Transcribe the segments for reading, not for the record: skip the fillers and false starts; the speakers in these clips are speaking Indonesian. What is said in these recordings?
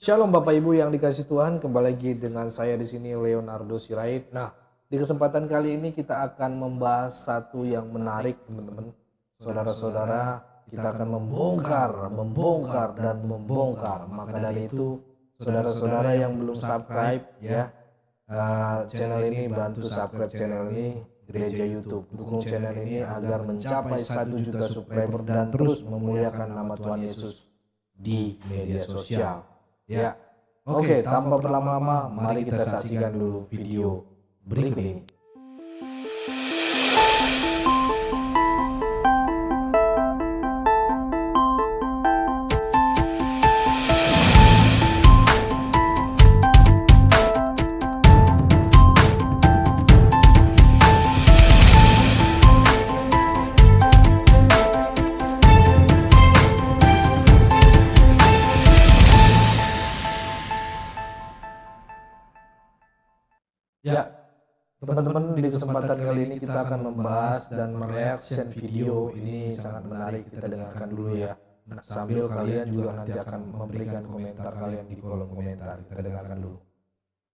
Shalom Bapak Ibu yang dikasih Tuhan, kembali lagi dengan saya di sini Leonardo Sirait. Nah, di kesempatan kali ini kita akan membahas satu yang menarik, teman-teman. Saudara-saudara, kita akan membongkar dan membongkar. Maka dari itu, saudara-saudara yang belum subscribe ya, channel ini, bantu subscribe channel ini, Gereja YouTube. Dukung channel ini agar mencapai 1 juta subscriber dan terus memuliakan nama Tuhan Yesus di media sosial. Ya, oke, tanpa berlama-lama, mari kita saksikan dulu video berikut ini. Ya, teman-teman, di kesempatan kali ini kita akan membahas dan mereaction video ini sangat menarik. Kita dengarkan dulu ya. Nah, sambil kalian juga nanti akan memberikan komentar kalian di kolom komentar. Kita dengarkan dulu.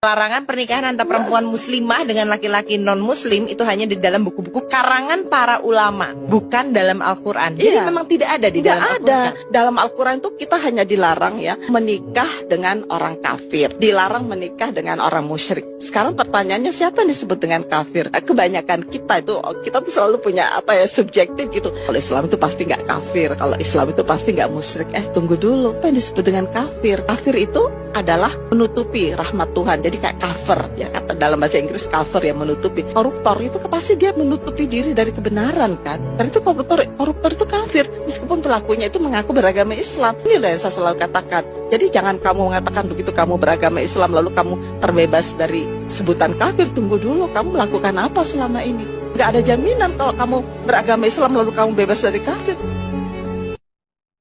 Larangan pernikahan antara perempuan muslimah dengan laki-laki non-muslim itu hanya di dalam buku-buku karangan para ulama, bukan dalam Al-Quran. Jadi memang tidak ada di dalam Al-Quran. Dalam Al-Quran itu kita hanya dilarang ya menikah dengan orang kafir, dilarang menikah dengan orang musyrik. Sekarang pertanyaannya, siapa yang disebut dengan kafir? Kebanyakan kita tuh selalu punya subjektif gitu. Kalau Islam itu pasti nggak kafir, kalau Islam itu pasti nggak musyrik. Tunggu dulu, apa yang disebut dengan kafir? Kafir itu adalah menutupi rahmat Tuhan. Jadi kayak cover ya, kata dalam bahasa Inggris cover yang menutupi. Koruptor itu pasti dia menutupi diri dari kebenaran kan. Karena itu koruptor itu kafir meskipun pelakunya itu mengaku beragama Islam. Inilah yang saya selalu katakan. Jadi jangan kamu mengatakan begitu kamu beragama Islam lalu kamu terbebas dari sebutan kafir. Tunggu dulu, kamu melakukan apa selama ini? Nggak ada jaminan kalau kamu beragama Islam lalu kamu bebas dari kafir.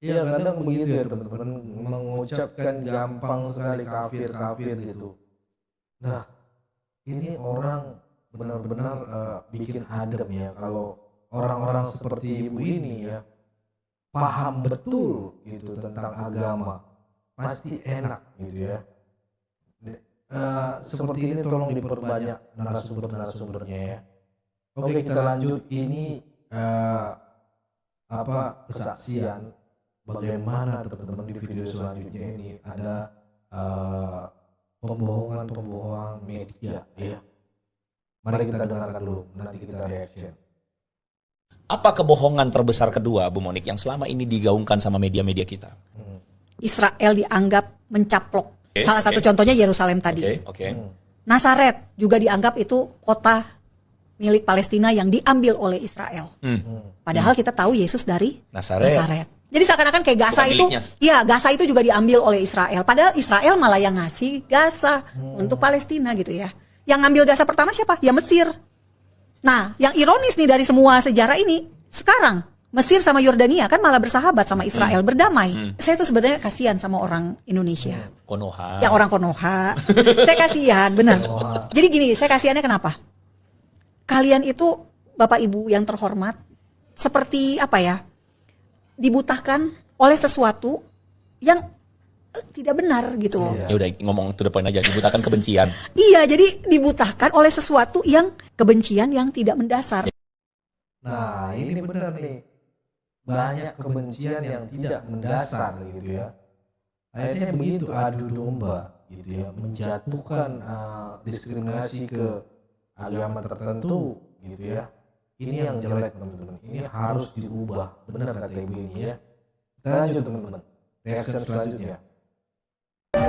Iya, kadang begitu ya teman-teman, mengucapkan gampang sekali kafir gitu. Nah, ini orang benar-benar bikin adem ya kalau orang-orang seperti ibu ini ya paham betul gitu tentang agama, pasti enak gitu ya. Seperti ini tolong diperbanyak narasumbernya ya. Oke, kita lanjut. Ini kesaksian bagaimana teman-teman di video selanjutnya ini ada pembohongan media ya. Mari kita dengarkan dulu, nanti kita reaction. Apa kebohongan terbesar kedua, Bu Monik, yang selama ini digaungkan sama media-media kita? Israel dianggap mencaplok. Salah satu contohnya Yerusalem tadi. Nazaret juga dianggap itu kota milik Palestina yang diambil oleh Israel. Padahal kita tahu Yesus dari Nazaret. Jadi seakan-akan kayak Gaza itu, Gaza itu juga diambil oleh Israel. Padahal Israel malah yang ngasih Gaza untuk Palestina gitu ya. Yang ngambil Gaza pertama siapa? Ya Mesir. Nah, yang ironis nih dari semua sejarah ini, sekarang Mesir sama Yordania kan malah bersahabat sama Israel, berdamai. Saya tuh sebenarnya kasihan sama orang Indonesia. Konoha. Ya orang Konoha. Saya kasihan, benar. Jadi gini, saya kasihannya kenapa? Kalian itu Bapak Ibu yang terhormat, seperti dibutahkan oleh sesuatu yang tidak benar gitu loh. Ya udah ngomong to the point aja, dibutahkan kebencian. Iya, jadi dibutahkan oleh sesuatu yang kebencian yang tidak mendasar. Nah, ini benar nih. Banyak kebencian yang tidak mendasar gitu ya. Akhirnya begitu adu domba gitu ya, menjatuhkan diskriminasi ke agama tertentu gitu ya. Ini yang jelek teman-teman, ini harus diubah, benar kata ibu ini ya. Kita lanjut teman-teman, reaction selanjutnya.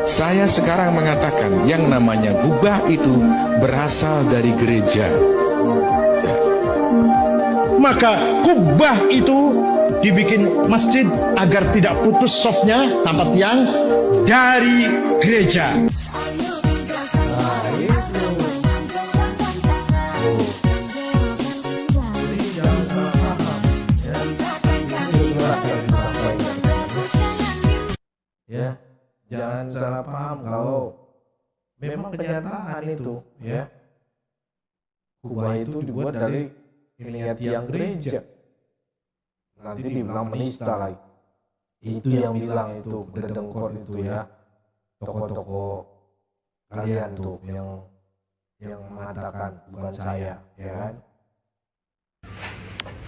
Saya sekarang mengatakan yang namanya gubah itu berasal dari gereja. Maka kubah itu dibikin masjid agar tidak putus softnya tanpa tiang dari gereja. Ya, jangan salah paham kalau memang kenyataan itu ya. Kubah itu dibuat dari tiang gereja. Nanti dibilang menista lagi. Itu yang bilang itu berdengkot itu ya. tokoh-tokoh kalian tuh yang mengatakan bukan saya, ya kan?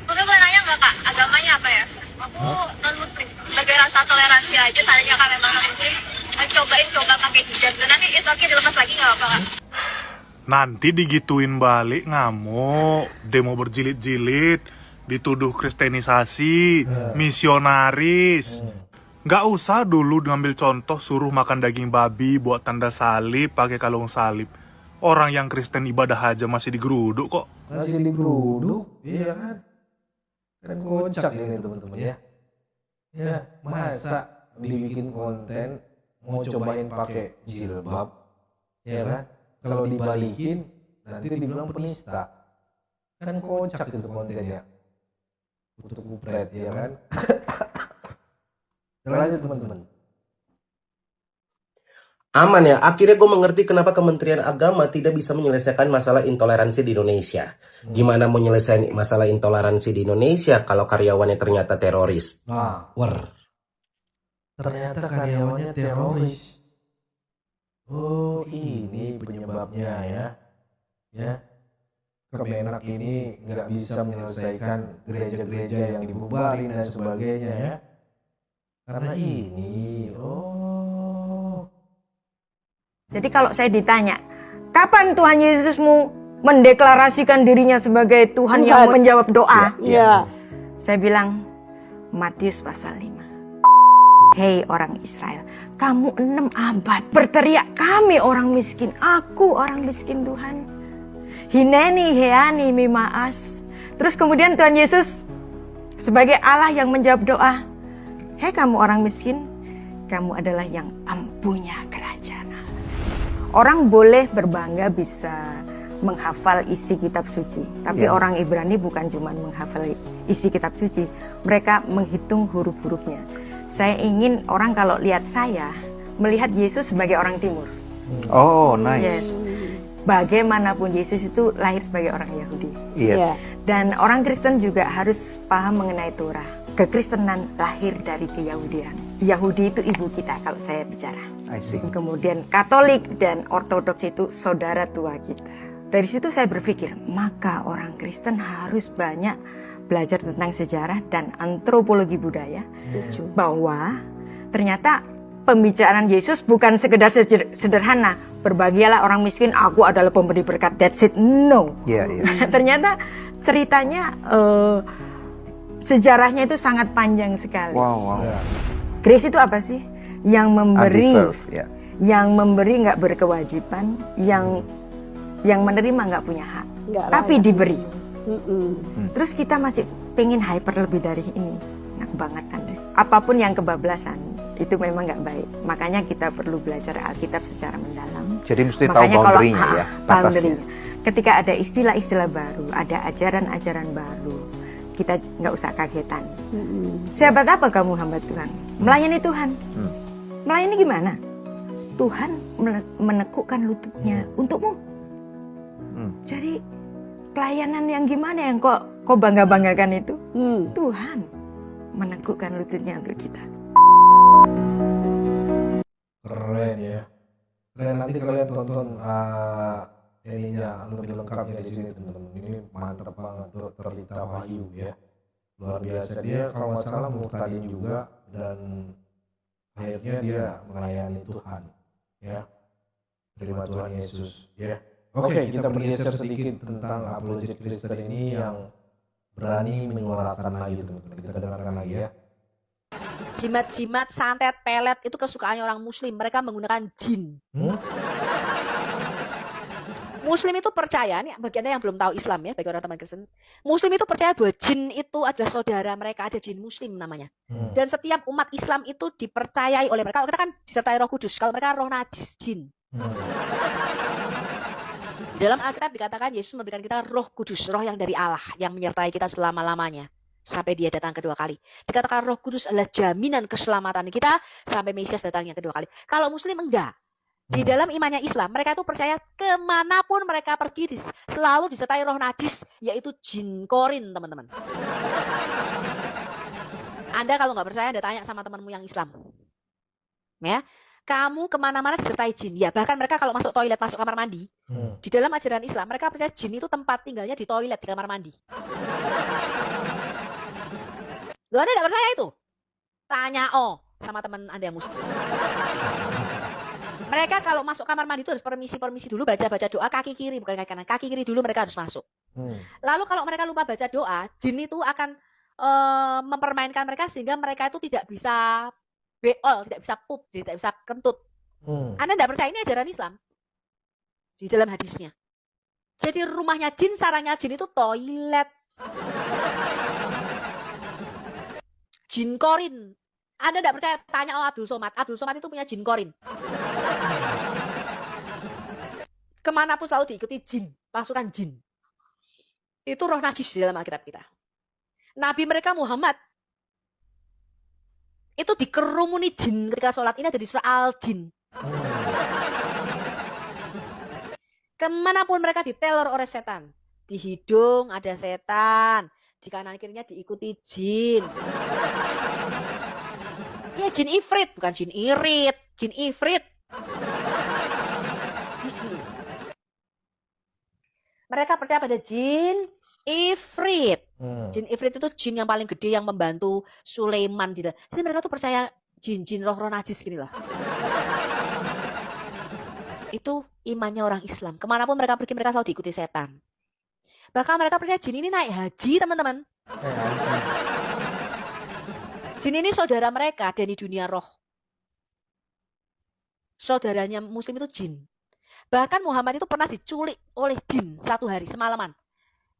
Oke, boleh nanya nggak Kak, agamanya apa ya? Aku non muslim. Sebagai rasa toleransi aja, tadinya Kak memang non muslim, coba pakai hijab. Dan nanti oke dilepas lagi nggak apa Kak? Nanti digituin balik ngamuk, demo berjilid-jilid, dituduh kristenisasi, misionaris. Nggak usah dulu ngambil contoh suruh makan daging babi buat tanda salib pakai kalung salib. Orang yang Kristen ibadah aja masih digeruduk kok. Masih digeruduk, iya kan? Kan kocak ini teman-teman ya. Ya, masa dibikin konten mau cobain pakai jilbab, ya kan? Kalau dibalikin nanti dibilang penista. Kan kocak itu kontennya. Untuk kupret, ya kan? Lanjut teman-teman. Aman ya, akhirnya gue mengerti kenapa Kementerian Agama tidak bisa menyelesaikan masalah intoleransi di Indonesia. Gimana mau nyelesain masalah intoleransi di Indonesia kalau karyawannya ternyata teroris? Ternyata karyawannya teroris. Oh, ini penyebabnya ya. Ya. Kemenak ini nggak bisa menyelesaikan gereja-gereja yang dibubarin dan sebagainya ya. Karena ini, Jadi kalau saya ditanya, kapan Tuhan Yesusmu mendeklarasikan dirinya sebagai Tuhan yang menjawab doa? Saya bilang, Matius pasal 5. Hei orang Israel, kamu 6 abad berteriak, kami orang miskin, aku orang miskin Tuhan. Hineni heani mimaas. Terus kemudian Tuhan Yesus sebagai Allah yang menjawab doa, hei kamu orang miskin, kamu adalah yang punya kerajaan Allah. Orang boleh berbangga bisa menghafal isi kitab suci. Tapi orang Ibrani bukan cuma menghafal isi kitab suci. Mereka menghitung huruf-hurufnya. Saya ingin orang kalau lihat saya, melihat Yesus sebagai orang timur. Oh, nice. Yes. Bagaimanapun Yesus itu lahir sebagai orang Yahudi. Yes. Dan orang Kristen juga harus paham mengenai Torah. Kekristenan lahir dari keyahudian. Yahudi itu ibu kita kalau saya bicara. I see. Kemudian Katolik dan Ortodoks itu saudara tua kita. Dari situ saya berpikir, maka orang Kristen harus banyak belajar tentang sejarah dan antropologi budaya. Setuju. Bahwa ternyata pembicaraan Yesus bukan sekedar sederhana. Berbahagialah orang miskin, aku adalah pemberi berkat, that's it. No. Ternyata ceritanya, sejarahnya itu sangat panjang sekali. Wow. Grace itu apa sih? Yang memberi, yang memberi nggak berkewajiban, yang menerima nggak punya hak, tapi diberi. Terus kita masih pengen hyper lebih dari ini, enak banget kan deh. Apapun yang kebablasan itu memang nggak baik. Makanya kita perlu belajar Alkitab secara mendalam. Jadi mesti tahu boundary-nya ya, batasnya. Ketika ada istilah-istilah baru, ada ajaran-ajaran baru, kita nggak usah kagetan. Sahabat apa kamu hamba Tuhan? Melayani Tuhan. Melayani gimana? Tuhan menekukkan lututnya untukmu. Jadi pelayanan yang gimana yang kok bangga-banggakan itu? Tuhan menekukkan lututnya untuk kita. Keren ya. Keren, nanti kalian tonton ininya lebih lengkapnya di sini teman-teman. Ini mantap banget, Dr. Lita Wahyu ya. Luar biasa, dia kalau nggak salah murtadin juga dan akhirnya dia melayani Tuhan ya. Terima Tuhan Yesus ya. Oke, kita bergeser sedikit tentang apologet Kristen ini yang berani menyuarakan lagi teman-teman. Kita dengarkan lagi ya. Jimat-jimat, santet, pelet itu kesukaannya orang Muslim. Mereka menggunakan jin. Muslim itu percaya, nih bagi Anda yang belum tahu Islam ya, bagi orang teman Kristen, Muslim itu percaya bahwa jin itu adalah saudara mereka, ada jin Muslim namanya. Dan setiap umat Islam itu dipercayai oleh mereka. Kalau kita kan disertai Roh Kudus, kalau mereka roh najis, jin. Dalam Alkitab dikatakan Yesus memberikan kita Roh Kudus, roh yang dari Allah, yang menyertai kita selama-lamanya sampai Dia datang kedua kali. Dikatakan Roh Kudus adalah jaminan keselamatan kita sampai Mesias datangnya kedua kali. Kalau Muslim enggak. Di dalam imannya Islam, mereka itu percaya kemanapun mereka pergi selalu disertai roh najis, yaitu jin korin, teman-teman. Anda kalau nggak percaya, Anda tanya sama temanmu yang Islam. Ya, Kamu kemana-mana disertai jin. Ya, bahkan mereka kalau masuk toilet, masuk kamar mandi, di dalam ajaran Islam, mereka percaya jin itu tempat tinggalnya di toilet, di kamar mandi. Loh, Anda tidak percaya itu? Tanya sama teman Anda yang muslim. Mereka kalau masuk kamar mandi itu harus permisi dulu, baca doa kaki kiri, bukan kaki kanan. Kaki kiri dulu mereka harus masuk. Lalu kalau mereka lupa baca doa, jin itu akan mempermainkan mereka sehingga mereka itu tidak bisa beol, tidak bisa pup, tidak bisa kentut. Anda tidak percaya, ini ajaran Islam di dalam hadisnya. Jadi rumahnya jin, sarangnya jin itu toilet. Jin korin. Anda tidak percaya, tanya Abdul Somad. Abdul Somad itu punya jin korin. Kemanapun selalu diikuti jin, pasukan jin. Itu roh najis di dalam Alkitab kita. Nabi mereka Muhammad itu dikerumuni jin ketika sholat. Ini ada di surah Al-Jin. Kemanapun mereka diteror oleh setan. Di hidung ada setan, di kanan kirinya diikuti jin. Ya jin ifrit, bukan jin irit, jin ifrit. Mereka percaya pada jin ifrit. Jin ifrit itu jin yang paling gede yang membantu Sulaiman. Jadi mereka tuh percaya jin-jin roh-roh najis gini lah. Itu imannya orang Islam. Kemanapun mereka pergi, mereka selalu diikuti setan. Bahkan mereka percaya jin ini naik haji, teman-teman. Jin ini saudara mereka dari dunia roh. Saudaranya muslim itu jin. Bahkan Muhammad itu pernah diculik oleh jin 1 hari semalaman.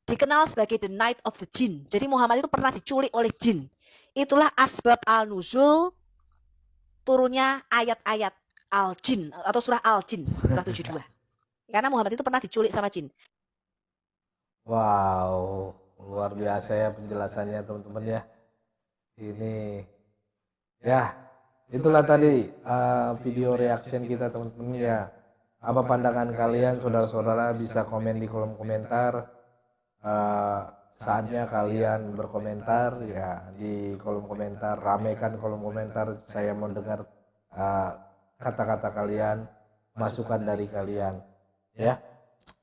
Dikenal sebagai the night of the jin. Jadi Muhammad itu pernah diculik oleh jin. Itulah asbab al-nuzul turunnya ayat-ayat al-jin atau surah al-jin, surah 72. Karena Muhammad itu pernah diculik sama jin. Wow, luar biasa ya penjelasannya teman-teman ya. Ini ya, itulah tadi video reaction kita teman-teman ya. Apa pandangan kalian, saudara-saudara bisa komen di kolom komentar. Saatnya kalian berkomentar ya di kolom komentar, ramaikan kolom komentar. Saya mau dengar kata-kata kalian, masukan dari kalian ya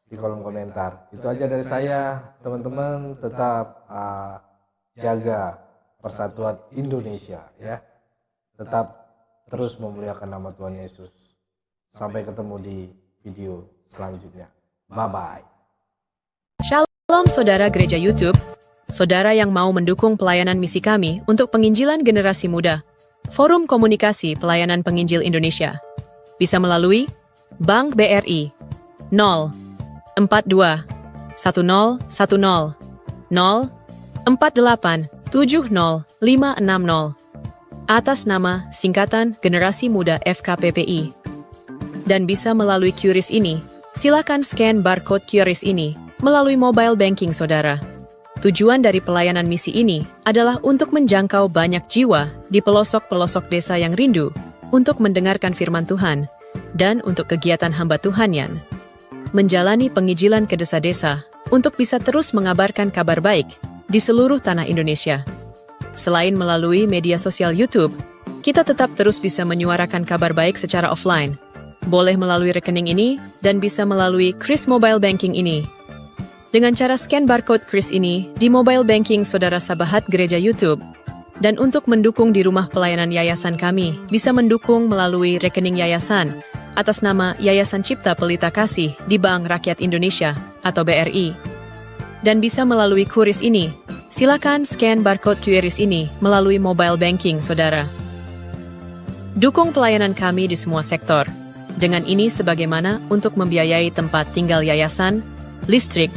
di kolom komentar. Itu aja dari saya, teman-teman. Tetap jaga persatuan Indonesia ya. Tetap terus memuliakan nama Tuhan Yesus. Sampai ketemu di video selanjutnya. Bye-bye. Shalom saudara gereja YouTube, saudara yang mau mendukung pelayanan misi kami untuk penginjilan generasi muda, Forum Komunikasi Pelayanan Penginjil Indonesia, bisa melalui Bank BRI 042 1010 048 70560 atas nama singkatan Generasi Muda FKPPI. Dan bisa melalui QRIS ini, silakan scan barcode QRIS ini melalui mobile banking saudara. Tujuan dari pelayanan misi ini adalah untuk menjangkau banyak jiwa di pelosok-pelosok desa yang rindu untuk mendengarkan firman Tuhan dan untuk kegiatan hamba Tuhan yang menjalani penginjilan ke desa-desa untuk bisa terus mengabarkan kabar baik di seluruh tanah Indonesia. Selain melalui media sosial YouTube, kita tetap terus bisa menyuarakan kabar baik secara offline. Boleh melalui rekening ini dan bisa melalui QRIS Mobile Banking ini. Dengan cara scan barcode QRIS ini di mobile banking saudara sahabat gereja YouTube. Dan untuk mendukung di rumah pelayanan yayasan kami, bisa mendukung melalui rekening yayasan atas nama Yayasan Cipta Pelita Kasih di Bank Rakyat Indonesia atau BRI. Dan bisa melalui QRIS ini, silakan scan barcode QRIS ini melalui mobile banking saudara. Dukung pelayanan kami di semua sektor. Dengan ini sebagaimana untuk membiayai tempat tinggal yayasan, listrik,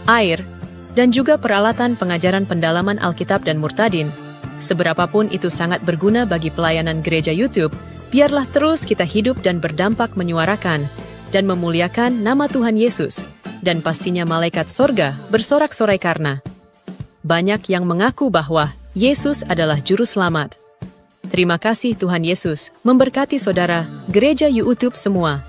air, dan juga peralatan pengajaran pendalaman Alkitab dan Murtadin. Seberapapun itu sangat berguna bagi pelayanan gereja YouTube, biarlah terus kita hidup dan berdampak menyuarakan dan memuliakan nama Tuhan Yesus, dan pastinya malaikat sorga bersorak-sorai karena banyak yang mengaku bahwa Yesus adalah Juru Selamat. Terima kasih Tuhan Yesus, memberkati saudara, gereja YouTube semua.